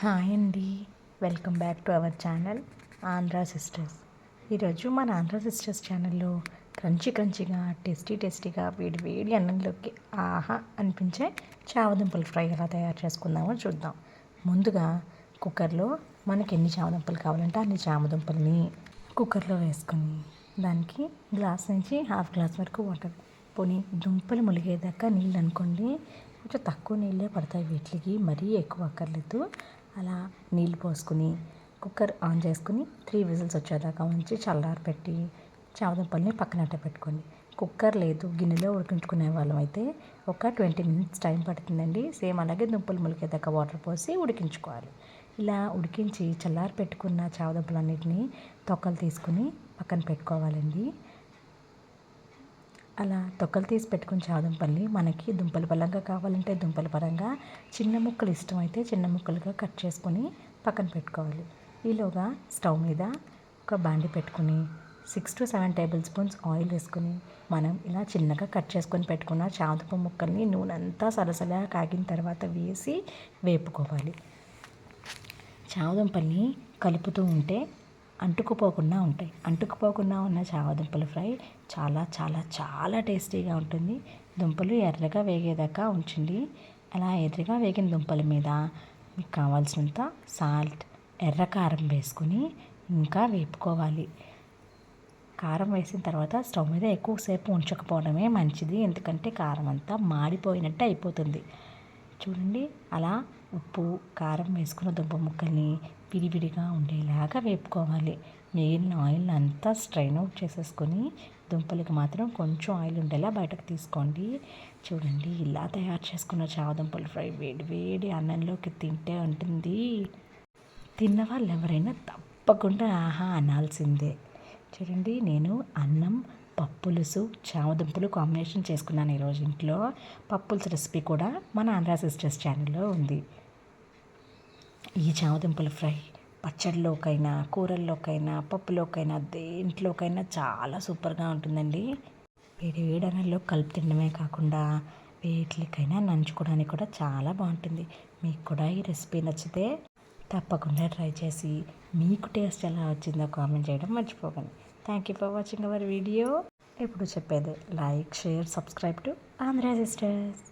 Hi అండి, welcome back to our channel Andhra sisters. ఈరోజు మన ఆంధ్ర సిస్టర్స్ ఛానల్లో క్రంచీగా టేస్టీగా వేడి అన్నంలోకి ఆహా అనిపించే చామదుంపల ఫ్రై ఎలా తయారు చేసుకుందామో చూద్దాం. ముందుగా కుక్కర్లో మనకి ఎన్ని చామదుంపలు కావాలంటే అన్ని చామదుంపల్ని కుక్కర్లో వేసుకొని దానికి గ్లాస్ నుంచి హాఫ్ గ్లాస్ వరకు వాటర్ పోనీ దుంపలు ములిగేదాకా నీళ్ళు అనుకోండి. కొంచెం తక్కువ నీళ్ళే పడతాయి వీటికి, మరీ ఎక్కువ అక్కర్లేదు. అలా నీళ్ళు పోసుకుని కుక్కర్ ఆన్ చేసుకుని 3 విజిల్స్ వచ్చేదాకా ఉంచి చల్లారపెట్టి చామదుంపల్ని పక్కన పెట్టుకోండి. కుక్కర్ లేదు గిన్నెలో ఉడికించుకునే వాళ్ళం అయితే ఒక 20 మినిట్స్ టైం పడుతుందండి. సేమ్ అలాగే దుంపలు ములిగేదాకా వాటర్ పోసి ఉడికించుకోవాలి. ఇలా ఉడికించి చల్లారి పెట్టుకున్న చామదుంపలన్నిటిని తొక్కలు తీసుకుని పక్కన పెట్టుకోవాలండి. అలా తొక్కలు తీసి పెట్టుకుని చామదుంపల్ని మనకి దుంపలు పరంగా కావాలంటే దుంపల పరంగా, చిన్న ముక్కలు ఇష్టమైతే చిన్న ముక్కలుగా కట్ చేసుకొని పక్కన పెట్టుకోవాలి. ఈలోగా స్టవ్ మీద ఒక బాండి పెట్టుకుని 6 to 7 టేబుల్ స్పూన్స్ ఆయిల్ వేసుకుని మనం ఇలా చిన్నగా కట్ చేసుకొని పెట్టుకున్న చామదుంప ముక్కల్ని నూనె అంతా సలసలా కాగిన తర్వాత వేసి వేపుకోవాలి. చామదుంపల్ని కలుపుతూ ఉంటే అంటుకుపోకుండా ఉంటాయి. అంటుకుపోకుండా ఉన్న చామదుంపల ఫ్రై చాలా చాలా చాలా టేస్టీగా ఉంటుంది. దుంపలు ఎర్రగా వేగేదాకా ఉంచండి. అలా ఎర్రగా వేగిన దుంపల మీద మీకు కావాల్సినంత సాల్ట్, ఎర్ర కారం వేసుకుని ఇంకా వేపుకోవాలి. కారం వేసిన తర్వాత స్టవ్ మీద ఎక్కువసేపు ఉంచకపోవడమే మంచిది, ఎందుకంటే కారం అంతా మాడిపోయినట్టు అయిపోతుంది. చూడండి, అలా ఉప్పు కారం వేసుకున్న దుంప ముక్కల్ని విడివిడిగా ఉండేలాగా వేపుకోవాలి. మిగిలిన ఆయిల్ అంతా స్ట్రైన్ అవుట్ చేసేసుకొని దుంపలకి మాత్రం కొంచెం ఆయిల్ ఉండేలా బయటకు తీసుకోండి. చూడండి, ఇలా తయారు చేసుకున్న చామదుంపల ఫ్రై వేడి అన్నంలోకి తింటే ఉంటుంది. తిన్న వాళ్ళు ఎవరైనా తప్పకుండా ఆహా అనాల్సిందే. చూడండి, నేను అన్నం పప్పులుసు చామదుంపలు కాంబినేషన్ చేసుకున్నాను ఈరోజు ఇంట్లో. పప్పులుసు రెసిపీ కూడా మన ఆంధ్ర సిస్టర్స్ ఛానల్లో ఉంది. ఈ చామదుంపల ఫ్రై పచ్చడిలోకైనా, కూరల్లోకైనా, పప్పులోకైనా, దేంట్లోకైనా చాలా సూపర్గా ఉంటుందండి. వేడి అన్నంలో కలిపి తినడమే కాకుండా వేటికైనా నంచుకోవడానికి కూడా చాలా బాగుంటుంది. మీకు కూడా ఈ రెసిపీ నచ్చితే తప్పకుండా ట్రై చేసి మీకు టేస్ట్ ఎలా వచ్చిందో కామెంట్ చేయడం మర్చిపోకండి. Thank you for watching our video. ఇప్పుడు చెప్పేది like, share, subscribe to Andhra sisters.